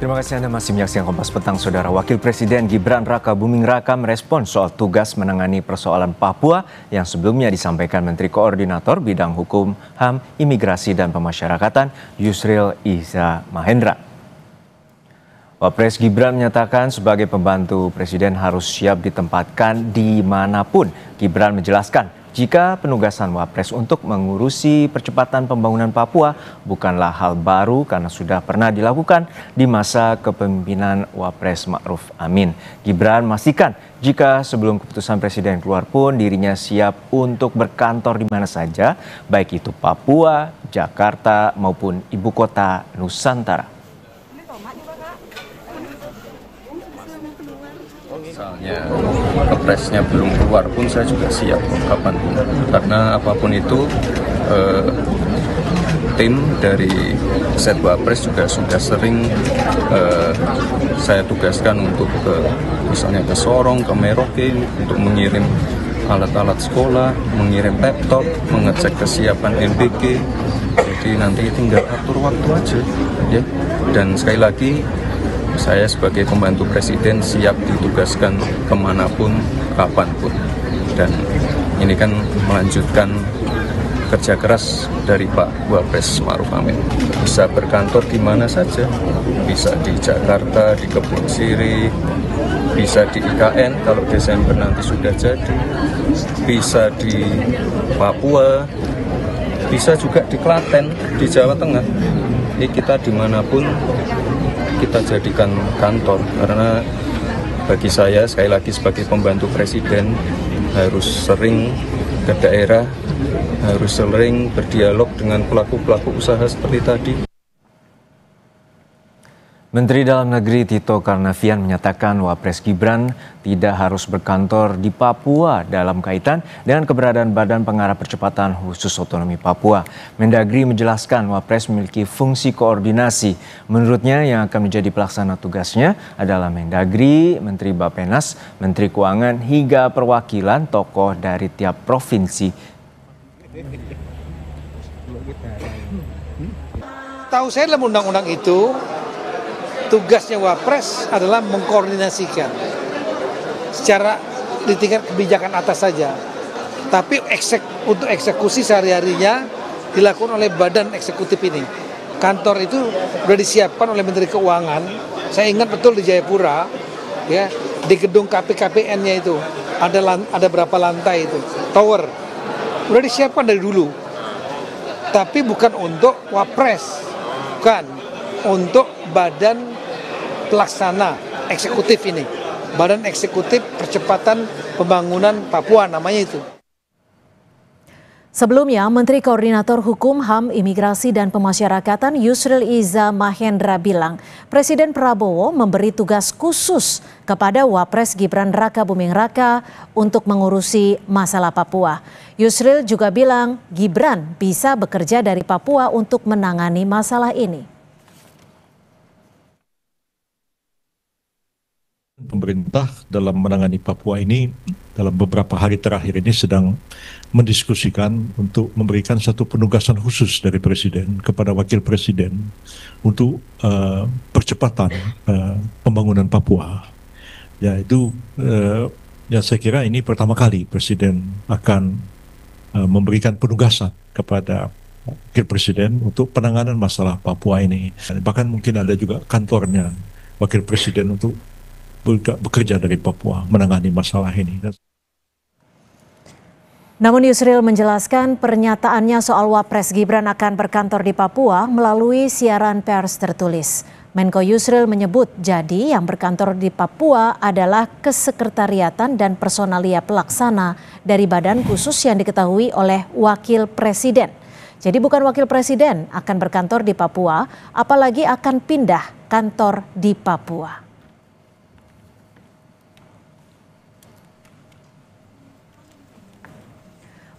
Terima kasih Anda masih menyaksikan Kompas Petang, Saudara. Wakil Presiden Gibran Rakabuming Raka merespons soal tugas menangani persoalan Papua yang sebelumnya disampaikan Menteri Koordinator Bidang Hukum, HAM, Imigrasi dan Pemasyarakatan Yusril Iza Mahendra. Wapres Gibran menyatakan sebagai pembantu Presiden harus siap ditempatkan dimanapun. Gibran menjelaskan jika penugasan Wapres untuk mengurusi percepatan pembangunan Papua bukanlah hal baru karena sudah pernah dilakukan di masa kepemimpinan Wapres Ma'ruf Amin. Gibran memastikan jika sebelum keputusan Presiden keluar pun dirinya siap untuk berkantor di mana saja, baik itu Papua, Jakarta maupun ibu kota Nusantara. Misalnya kepresnya belum keluar pun saya juga siap kapanpun, karena apapun itu tim dari Setwapres juga sudah sering saya tugaskan untuk misalnya ke Sorong, ke Merauke untuk mengirim alat-alat sekolah, mengirim laptop, mengecek kesiapan MBG. Jadi nanti tinggal atur waktu aja ya. Dan sekali lagi saya sebagai pembantu Presiden siap ditugaskan kemanapun, kapanpun. Dan ini kan melanjutkan kerja keras dari Pak Wapres Ma'ruf Amin. Bisa berkantor di mana saja, bisa di Jakarta, di Kebun Sirih, bisa di IKN kalau Desember nanti sudah jadi, bisa di Papua, bisa juga di Klaten, di Jawa Tengah. Ini kita dimanapun kita jadikan kantor, karena bagi saya sekali lagi sebagai pembantu Presiden harus sering ke daerah, harus sering berdialog dengan pelaku-pelaku usaha seperti tadi. Menteri Dalam Negeri Tito Karnavian menyatakan Wapres Gibran tidak harus berkantor di Papua dalam kaitan dengan keberadaan Badan Pengarah Percepatan Khusus Otonomi Papua. Mendagri menjelaskan Wapres memiliki fungsi koordinasi. Menurutnya yang akan menjadi pelaksana tugasnya adalah Mendagri, Menteri Bappenas, Menteri Keuangan hingga perwakilan tokoh dari tiap provinsi. Tahu saya dalam undang-undang itu tugasnya Wapres adalah mengkoordinasikan secara di tingkat kebijakan atas saja. Tapi untuk eksekusi sehari-harinya dilakukan oleh badan eksekutif ini. Kantor itu sudah disiapkan oleh Menteri Keuangan. Saya ingat betul di Jayapura, ya, di gedung KPKPN-nya itu ada berapa lantai itu, tower. Sudah disiapkan dari dulu. Tapi bukan untuk Wapres, bukan untuk badan pelaksana eksekutif ini, Badan Eksekutif Percepatan Pembangunan Papua namanya itu. Sebelumnya, Menteri Koordinator Hukum, HAM, Imigrasi dan Pemasyarakatan Yusril Iza Mahendra bilang, Presiden Prabowo memberi tugas khusus kepada Wapres Gibran Rakabuming Raka untuk mengurusi masalah Papua. Yusril juga bilang Gibran bisa bekerja dari Papua untuk menangani masalah ini. Pemerintah dalam menangani Papua ini dalam beberapa hari terakhir ini sedang mendiskusikan untuk memberikan satu penugasan khusus dari Presiden kepada Wakil Presiden untuk percepatan pembangunan Papua. Ya itu ya saya kira ini pertama kali Presiden akan memberikan penugasan kepada Wakil Presiden untuk penanganan masalah Papua ini. Bahkan mungkin ada juga kantornya Wakil Presiden untuk bekerja dari Papua menangani masalah ini. Namun Yusril menjelaskan pernyataannya soal Wapres Gibran akan berkantor di Papua melalui siaran pers tertulis. Menko Yusril menyebut jadi yang berkantor di Papua adalah kesekretariatan dan personalia pelaksana dari badan khusus yang diketahui oleh Wakil Presiden. Jadi bukan Wakil Presiden akan berkantor di Papua, apalagi akan pindah kantor di Papua.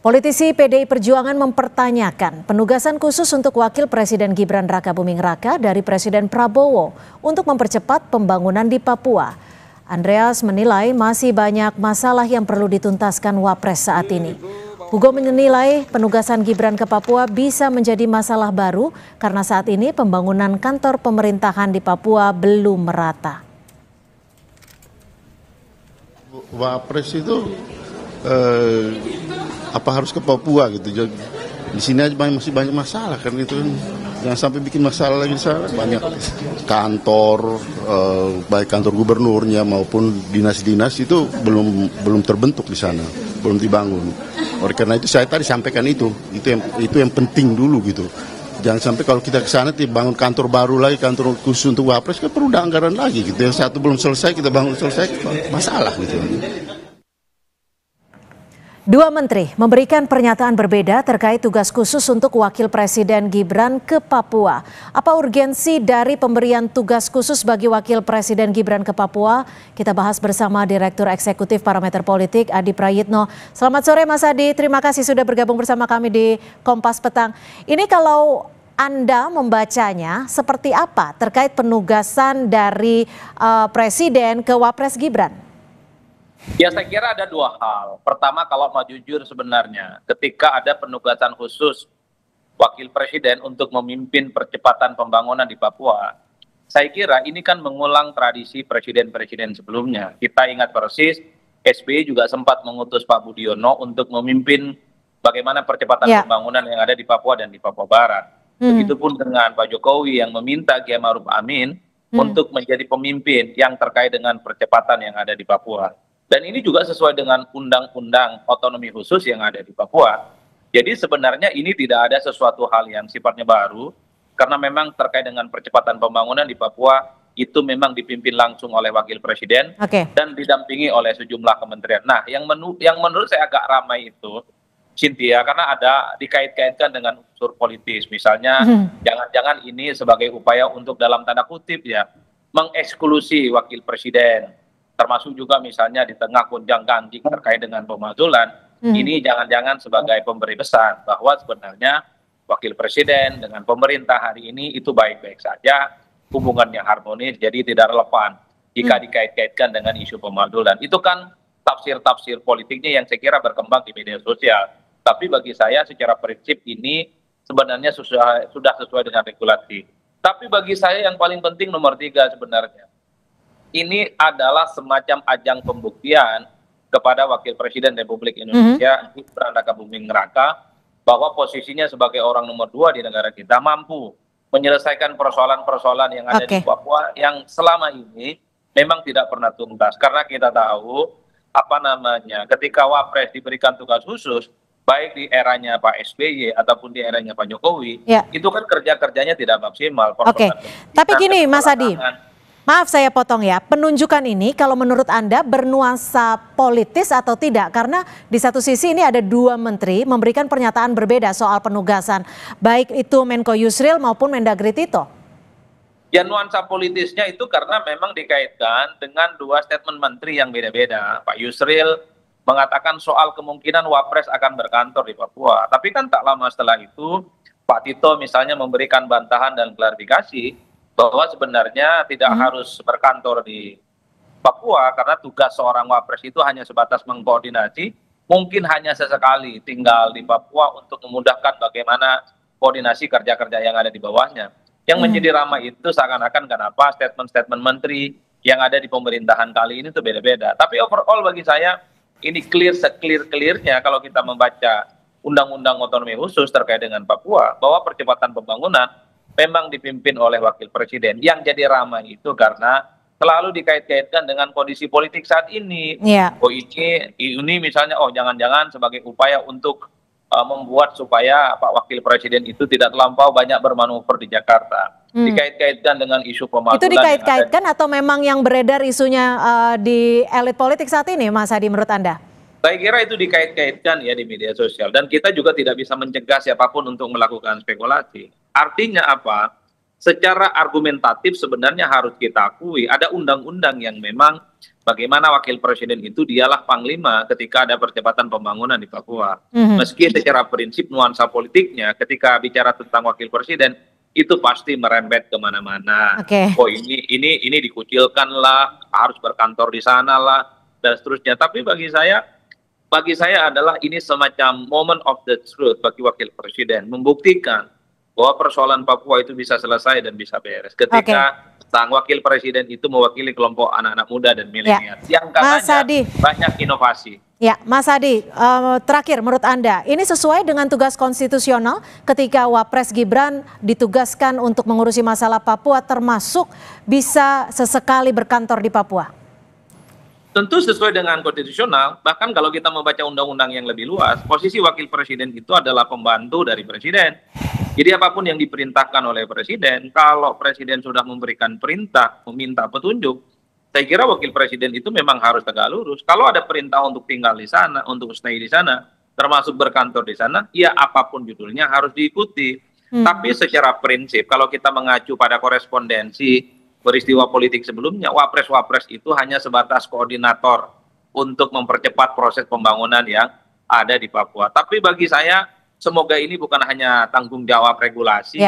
Politisi PDI Perjuangan mempertanyakan penugasan khusus untuk Wakil Presiden Gibran Rakabuming Raka dari Presiden Prabowo untuk mempercepat pembangunan di Papua. Andreas menilai masih banyak masalah yang perlu dituntaskan Wapres saat ini. Hugo menilai penugasan Gibran ke Papua bisa menjadi masalah baru karena saat ini pembangunan kantor pemerintahan di Papua belum merata. Wapres itu apa harus ke Papua gitu? Di sini aja masih banyak masalah kan itu kan. Jangan sampai bikin masalah lagi di sana. Banyak kantor, baik kantor gubernurnya maupun dinas-dinas itu belum terbentuk di sana, belum dibangun. Oleh karena itu saya tadi sampaikan itu yang penting dulu gitu. Jangan sampai kalau kita ke sana bangun kantor baru lagi, kantor khusus untuk Wapres kan perlu anggaran lagi gitu. Yang satu belum selesai kita bangun selesai, masalah gitu. Dua menteri memberikan pernyataan berbeda terkait tugas khusus untuk Wakil Presiden Gibran ke Papua. Apa urgensi dari pemberian tugas khusus bagi Wakil Presiden Gibran ke Papua? Kita bahas bersama Direktur Eksekutif Parameter Politik Adi Prayitno. Selamat sore Mas Adi, terima kasih sudah bergabung bersama kami di Kompas Petang. Ini kalau Anda membacanya seperti apa terkait penugasan dari Presiden ke Wapres Gibran? Ya saya kira ada dua hal. Pertama kalau mau jujur sebenarnya ketika ada penugasan khusus Wakil Presiden untuk memimpin percepatan pembangunan di Papua, saya kira ini kan mengulang tradisi presiden-presiden sebelumnya. Kita ingat persis SBY juga sempat mengutus Pak Budiono untuk memimpin bagaimana percepatan pembangunan yang ada di Papua dan di Papua Barat. Begitupun dengan Pak Jokowi yang meminta Kiai Ma'ruf Amin untuk menjadi pemimpin yang terkait dengan percepatan yang ada di Papua. Dan ini juga sesuai dengan undang-undang otonomi khusus yang ada di Papua. Jadi sebenarnya ini tidak ada sesuatu hal yang sifatnya baru, karena memang terkait dengan percepatan pembangunan di Papua, itu memang dipimpin langsung oleh Wakil Presiden dan didampingi oleh sejumlah kementerian. Nah, yang menurut saya agak ramai itu, Cynthia, karena ada dikait-kaitkan dengan unsur politis. Misalnya, jangan-jangan ini sebagai upaya untuk dalam tanda kutip ya, mengeksklusi Wakil Presiden. Termasuk juga misalnya di tengah gonjang-ganjing terkait dengan pemakzulan, ini jangan-jangan sebagai pemberi pesan bahwa sebenarnya Wakil Presiden dengan pemerintah hari ini itu baik-baik saja, hubungannya harmonis, jadi tidak relevan jika dikait-kaitkan dengan isu pemakzulan. Itu kan tafsir-tafsir politiknya yang saya kira berkembang di media sosial. Tapi bagi saya secara prinsip ini sebenarnya sudah sesuai dengan regulasi. Tapi bagi saya yang paling penting nomor 3 sebenarnya, ini adalah semacam ajang pembuktian kepada Wakil Presiden Republik Indonesia Gibran Raka Buming Raka bahwa posisinya sebagai orang nomor 2 di negara kita mampu menyelesaikan persoalan-persoalan yang ada di Papua yang selama ini memang tidak pernah tuntas. Karena kita tahu ketika Wapres diberikan tugas khusus baik di eranya Pak SBY ataupun di eranya Pak Jokowi, itu kan kerja-kerjanya tidak maksimal. Tapi gini Mas Adi, maaf saya potong ya, penunjukan ini kalau menurut Anda bernuansa politis atau tidak? Karena di satu sisi ini ada 2 menteri memberikan pernyataan berbeda soal penugasan, baik itu Menko Yusril maupun Mendagri Tito. Ya nuansa politisnya itu karena memang dikaitkan dengan 2 statement menteri yang beda-beda. Pak Yusril mengatakan soal kemungkinan Wapres akan berkantor di Papua. Tapi kan tak lama setelah itu Pak Tito misalnya memberikan bantahan dan klarifikasi bahwa sebenarnya tidak harus berkantor di Papua karena tugas seorang Wapres itu hanya sebatas mengkoordinasi, mungkin hanya sesekali tinggal di Papua untuk memudahkan bagaimana koordinasi kerja-kerja yang ada di bawahnya. Yang menjadi ramai itu seakan-akan kenapa statement-statement menteri yang ada di pemerintahan kali ini itu beda-beda. Tapi overall bagi saya ini se-clear-clearnya kalau kita membaca Undang-Undang Otonomi Khusus terkait dengan Papua bahwa percepatan pembangunan memang dipimpin oleh Wakil Presiden. Yang jadi ramai itu karena selalu dikait-kaitkan dengan kondisi politik saat ini. Oh ini misalnya, jangan-jangan sebagai upaya untuk membuat supaya Pak Wakil Presiden itu tidak terlampau banyak bermanuver di Jakarta. Dikait-kaitkan dengan isu pemakzulan. Itu dikait-kaitkan atau memang yang beredar isunya di elit politik saat ini, Mas Adi, menurut Anda? Saya kira itu dikait-kaitkan ya di media sosial. Dan kita juga tidak bisa mencegah siapapun untuk melakukan spekulasi. Artinya apa? Secara argumentatif sebenarnya harus kita akui ada undang-undang yang memang bagaimana Wakil Presiden itu dialah panglima ketika ada percepatan pembangunan di Papua. Meski secara prinsip nuansa politiknya ketika bicara tentang Wakil Presiden itu pasti merembet kemana-mana. Oh ini dikucilkan lah, harus berkantor di sana lah dan seterusnya. Tapi bagi saya bagi saya adalah ini semacam moment of the truth bagi wakil presiden, membuktikan bahwa persoalan Papua itu bisa selesai dan bisa beres ketika sang wakil presiden itu mewakili kelompok anak-anak muda dan milenial yang katanya banyak inovasi. Ya, Mas Adi, terakhir menurut Anda, ini sesuai dengan tugas konstitusional ketika Wapres Gibran ditugaskan untuk mengurusi masalah Papua, termasuk bisa sesekali berkantor di Papua? Tentu sesuai dengan konstitusional, bahkan kalau kita membaca undang-undang yang lebih luas, posisi wakil presiden itu adalah pembantu dari presiden. Jadi apapun yang diperintahkan oleh presiden, kalau presiden sudah memberikan perintah, meminta petunjuk, saya kira wakil presiden itu memang harus tegak lurus. Kalau ada perintah untuk tinggal di sana, untuk stay di sana, termasuk berkantor di sana, ya apapun judulnya harus diikuti. Tapi secara prinsip, kalau kita mengacu pada korespondensi peristiwa politik sebelumnya, wapres-wapres itu hanya sebatas koordinator untuk mempercepat proses pembangunan yang ada di Papua. Tapi bagi saya, semoga ini bukan hanya tanggung jawab regulasi.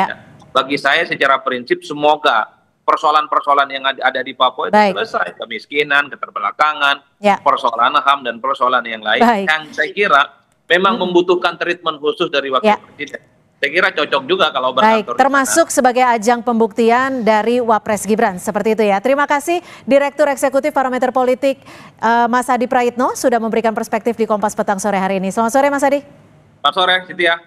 Bagi saya secara prinsip, semoga persoalan-persoalan yang ada di Papua itu selesai. Kemiskinan, keterbelakangan, persoalan HAM, dan persoalan yang lain. Yang saya kira memang membutuhkan treatment khusus dari wakil presiden. Saya kira cocok juga kalau berkantor. Termasuk sebagai ajang pembuktian dari Wapres Gibran, seperti itu ya. Terima kasih Direktur Eksekutif Parameter Politik Mas Adi Praitno sudah memberikan perspektif di Kompas Petang sore hari ini. Selamat sore Mas Adi. Selamat sore, Cynthia.